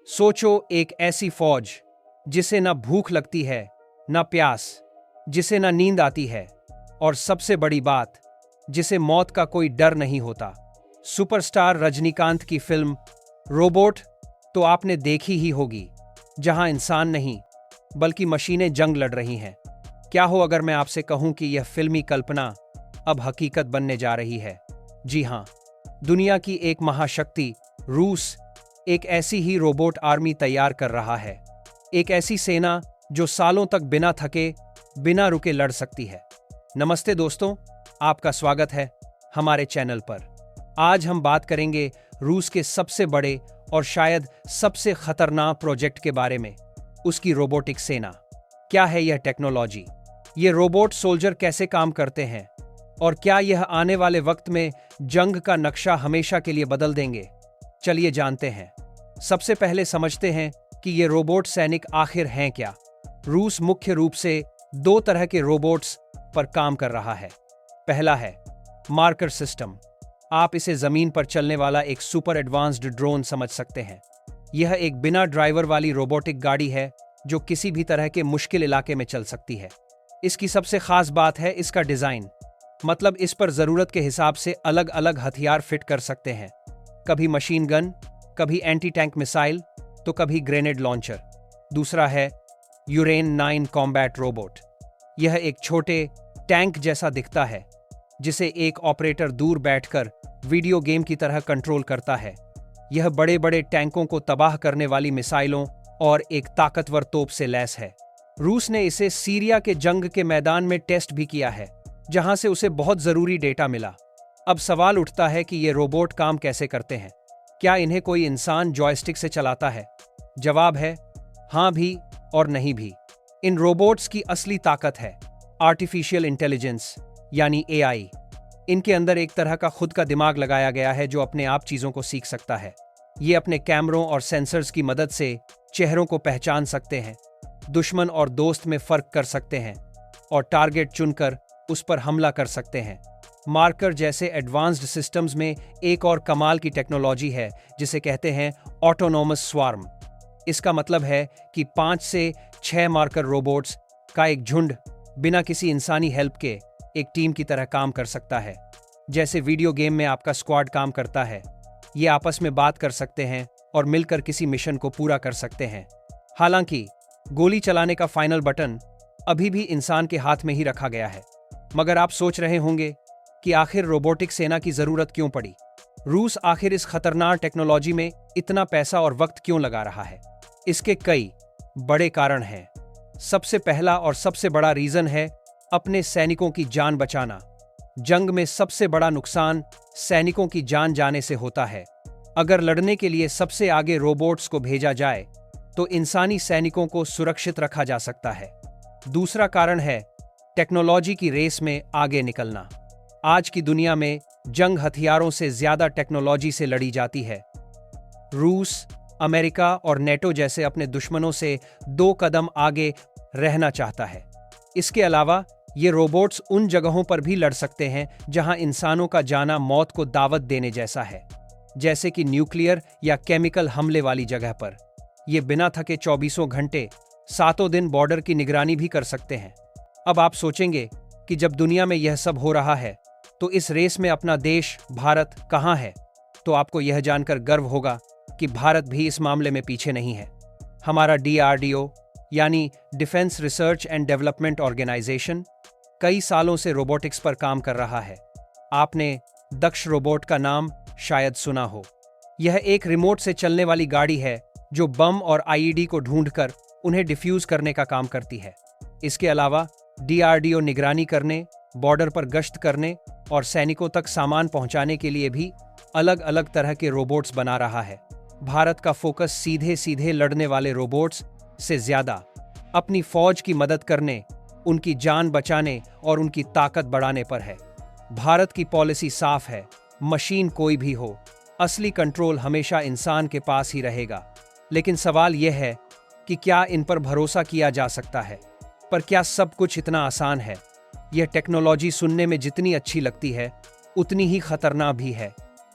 सोचो, एक ऐसी फौज जिसे ना भूख लगती है, ना प्यास, जिसे ना नींद आती है, और सबसे बड़ी बात, जिसे मौत का कोई डर नहीं होता। सुपरस्टार रजनीकांत की फिल्म रोबोट तो आपने देखी ही होगी, जहां इंसान नहीं बल्कि मशीनें जंग लड़ रही हैं। क्या हो अगर मैं आपसे कहूं कि यह फिल्मी कल्पना अब हकीकत बनने जा रही है? जी हां, दुनिया की एक महाशक्ति रूस एक ऐसी ही रोबोट आर्मी तैयार कर रहा है। एक ऐसी सेना जो सालों तक बिना थके, बिना रुके लड़ सकती है। नमस्ते दोस्तों, आपका स्वागत है हमारे चैनल पर। आज हम बात करेंगे रूस के सबसे बड़े और शायद सबसे खतरनाक प्रोजेक्ट के बारे में, उसकी रोबोटिक सेना। क्या है यह टेक्नोलॉजी? ये रोबोट सोल्जर कैसे काम करते हैं? और क्या यह आने वाले वक्त में जंग का नक्शा हमेशा के लिए बदल देंगे? चलिए जानते हैं। सबसे पहले समझते हैं कि ये रोबोट सैनिक आखिर हैं क्या। रूस मुख्य रूप से दो तरह के रोबोट्स पर काम कर रहा है। पहला है मार्कर सिस्टम। आप इसे जमीन पर चलने वाला एक सुपर एडवांस्ड ड्रोन समझ सकते हैं। यह एक बिना ड्राइवर वाली रोबोटिक गाड़ी है जो किसी भी तरह के मुश्किल इलाके में चल सकती है। इसकी सबसे खास बात है इसका डिजाइन, मतलब इस पर जरूरत के हिसाब से अलग अलग हथियार फिट कर सकते हैं। कभी मशीन गन, कभी एंटी टैंक मिसाइल, तो कभी ग्रेनेड लॉन्चर। दूसरा है यूरेन 9 कॉम्बैट रोबोट। यह एक छोटे टैंक जैसा दिखता है जिसे एक ऑपरेटर दूर बैठकर वीडियो गेम की तरह कंट्रोल करता है। यह बड़े बड़े टैंकों को तबाह करने वाली मिसाइलों और एक ताकतवर तोप से लैस है। रूस ने इसे सीरिया के जंग के मैदान में टेस्ट भी किया है, जहां से उसे बहुत जरूरी डेटा मिला। अब सवाल उठता है कि ये रोबोट काम कैसे करते हैं। क्या इन्हें कोई इंसान जॉयस्टिक से चलाता है? जवाब है हां भी और नहीं भी। इन रोबोट्स की असली ताकत है आर्टिफिशियल इंटेलिजेंस यानी AI। इनके अंदर एक तरह का खुद का दिमाग लगाया गया है जो अपने आप चीजों को सीख सकता है। ये अपने कैमरों और सेंसर्स की मदद से चेहरों को पहचान सकते हैं, दुश्मन और दोस्त में फर्क कर सकते हैं और टारगेट चुनकर उस पर हमला कर सकते हैं। मार्कर जैसे एडवांस्ड सिस्टम्स में एक और कमाल की टेक्नोलॉजी है जिसे कहते हैं ऑटोनोमस स्वार्म। इसका मतलब है कि 5 से 6 मार्कर रोबोट्स का एक झुंड बिना किसी इंसानी हेल्प के एक टीम की तरह काम कर सकता है। जैसे वीडियो गेम में आपका स्क्वाड काम करता है, ये आपस में बात कर सकते हैं और मिलकर किसी मिशन को पूरा कर सकते हैं। हालांकि गोली चलाने का फाइनल बटन अभी भी इंसान के हाथ में ही रखा गया है। मगर आप सोच रहे होंगे कि आखिर रोबोटिक सेना की जरूरत क्यों पड़ी? रूस आखिर इस खतरनाक टेक्नोलॉजी में इतना पैसा और वक्त क्यों लगा रहा है? इसके कई बड़े कारण हैं। सबसे पहला और सबसे बड़ा रीजन है अपने सैनिकों की जान बचाना। जंग में सबसे बड़ा नुकसान सैनिकों की जान जाने से होता है। अगर लड़ने के लिए सबसे आगे रोबोट्स को भेजा जाए तो इंसानी सैनिकों को सुरक्षित रखा जा सकता है। दूसरा कारण है टेक्नोलॉजी की रेस में आगे निकलना। आज की दुनिया में जंग हथियारों से ज्यादा टेक्नोलॉजी से लड़ी जाती है। रूस, अमेरिका और नेटो जैसे अपने दुश्मनों से 2 कदम आगे रहना चाहता है। इसके अलावा ये रोबोट्स उन जगहों पर भी लड़ सकते हैं जहां इंसानों का जाना मौत को दावत देने जैसा है, जैसे कि न्यूक्लियर या केमिकल हमले वाली जगह पर। ये बिना थके 24 घंटे 7 दिन बॉर्डर की निगरानी भी कर सकते हैं। अब आप सोचेंगे कि जब दुनिया में यह सब हो रहा है तो इस रेस में अपना देश भारत कहां है? तो आपको यह जानकर गर्व होगा कि भारत भी इस मामले में पीछे नहीं है। हमारा DRDO यानी defence research and development organisation कई सालों से रोबोटिक्स पर काम कर रहा है। आपने दक्ष रोबोट का नाम शायद सुना हो। यह एक रिमोट से चलने वाली गाड़ी है जो बम और IED को ढूंढकर उन्हें डिफ्यूज करने का काम करती है। इसके अलावा DRDO निगरानी करने, बॉर्डर पर गश्त करने और सैनिकों तक सामान पहुंचाने के लिए भी अलग अलग तरह के रोबोट्स बना रहा है। भारत का फोकस सीधे सीधे लड़ने वाले रोबोट्स से ज्यादा अपनी फौज की मदद करने, उनकी जान बचाने और उनकी ताकत बढ़ाने पर है। भारत की पॉलिसी साफ है, मशीन कोई भी हो, असली कंट्रोल हमेशा इंसान के पास ही रहेगा। लेकिन सवाल यह है कि क्या इन पर भरोसा किया जा सकता है? पर क्या सब कुछ इतना आसान है? यह टेक्नोलॉजी सुनने में जितनी अच्छी लगती है उतनी ही खतरनाक भी है।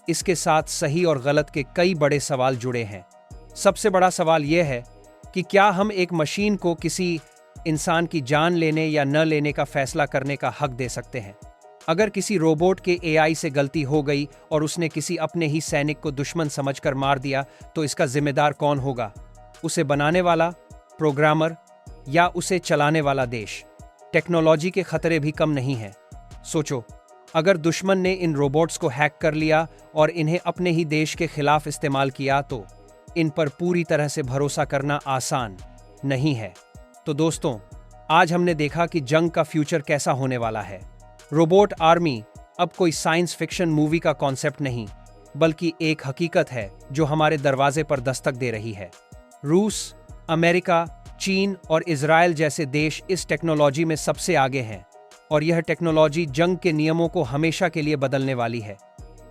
इसके साथ सही और गलत के कई बड़े सवाल जुड़े हैं। सबसे बड़ा सवाल यह है कि क्या हम एक मशीन को किसी इंसान की जान लेने या न लेने का फैसला करने का हक दे सकते हैं? अगर किसी रोबोट के एआई से गलती हो गई और उसने किसी अपने ही सैनिक को दुश्मन समझकर मार दिया, तो इसका जिम्मेदार कौन होगा? उसे बनाने वाला, प्रोग्रामर या उसे चलाने वाला देश? टेक्नोलॉजी के खतरे भी कम नहीं हैं। सोचो, अगर दुश्मन ने इन रोबोट्स को हैक कर लिया और इन्हें अपने ही देश के खिलाफ इस्तेमाल किया, तो इन पर पूरी तरह से भरोसा करना आसान नहीं है। तो दोस्तों, आज हमने देखा कि जंग का फ्यूचर कैसा होने वाला है। रोबोट आर्मी अब कोई साइंस फिक्शन मूवी का कॉन्सेप्ट नहीं, बल्कि एक हकीकत है जो हमारे दरवाजे पर दस्तक दे रही है। रूस, अमेरिका, चीन और इजराइल जैसे देश इस टेक्नोलॉजी में सबसे आगे हैं, और यह टेक्नोलॉजी जंग के नियमों को हमेशा के लिए बदलने वाली है।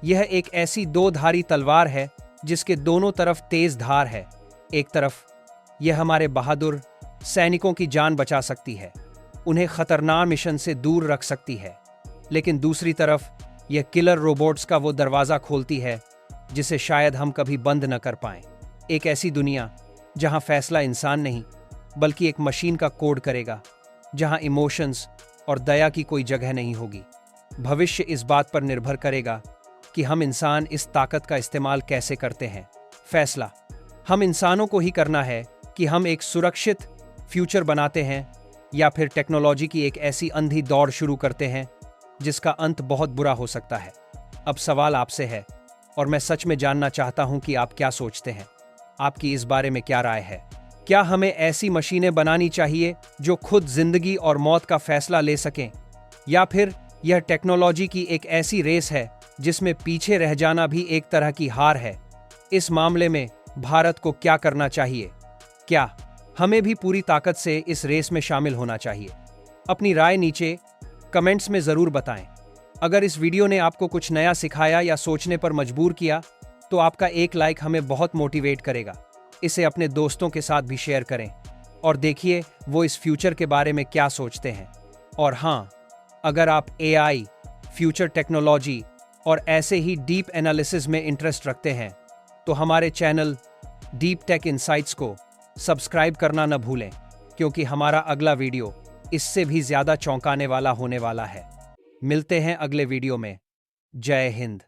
यह एक ऐसी दो-धारी तलवार है जिसके दोनों तरफ तेज धार है। एक तरफ यह हमारे बहादुर सैनिकों की जान बचा सकती है, उन्हें खतरनाक मिशन से दूर रख सकती है, लेकिन दूसरी तरफ यह किलर रोबोट्स का वो दरवाज़ा खोलती है जिसे शायद हम कभी बंद न कर पाएं। एक ऐसी दुनिया जहां फैसला इंसान नहीं, बल्कि एक मशीन का कोड करेगा, जहां इमोशंस और दया की कोई जगह नहीं होगी। भविष्य इस बात पर निर्भर करेगा कि हम इंसान इस ताकत का इस्तेमाल कैसे करते हैं। फैसला हम इंसानों को ही करना है कि हम एक सुरक्षित फ्यूचर बनाते हैं या फिर टेक्नोलॉजी की एक ऐसी अंधी दौड़ शुरू करते हैं जिसका अंत बहुत बुरा हो सकता है। अब सवाल आपसे है, और मैं सच में जानना चाहता हूं कि आप क्या सोचते हैं। आपकी इस बारे में क्या राय है? क्या हमें ऐसी मशीनें बनानी चाहिए जो खुद जिंदगी और मौत का फैसला ले सकें, या फिर यह टेक्नोलॉजी की एक ऐसी रेस है जिसमें पीछे रह जाना भी एक तरह की हार है? इस मामले में भारत को क्या करना चाहिए? क्या हमें भी पूरी ताकत से इस रेस में शामिल होना चाहिए? अपनी राय नीचे कमेंट्स में जरूर बताएं। अगर इस वीडियो ने आपको कुछ नया सिखाया या सोचने पर मजबूर किया, तो आपका एक लाइक हमें बहुत मोटिवेट करेगा। इसे अपने दोस्तों के साथ भी शेयर करें और देखिए वो इस फ्यूचर के बारे में क्या सोचते हैं। और हाँ, अगर आप एआई, फ्यूचर टेक्नोलॉजी और ऐसे ही डीप एनालिसिस में इंटरेस्ट रखते हैं, तो हमारे चैनल डीप टेक इनसाइट्स को सब्सक्राइब करना न भूलें, क्योंकि हमारा अगला वीडियो इससे भी ज्यादा चौंकाने वाला होने वाला है। मिलते हैं अगले वीडियो में। जय हिंद।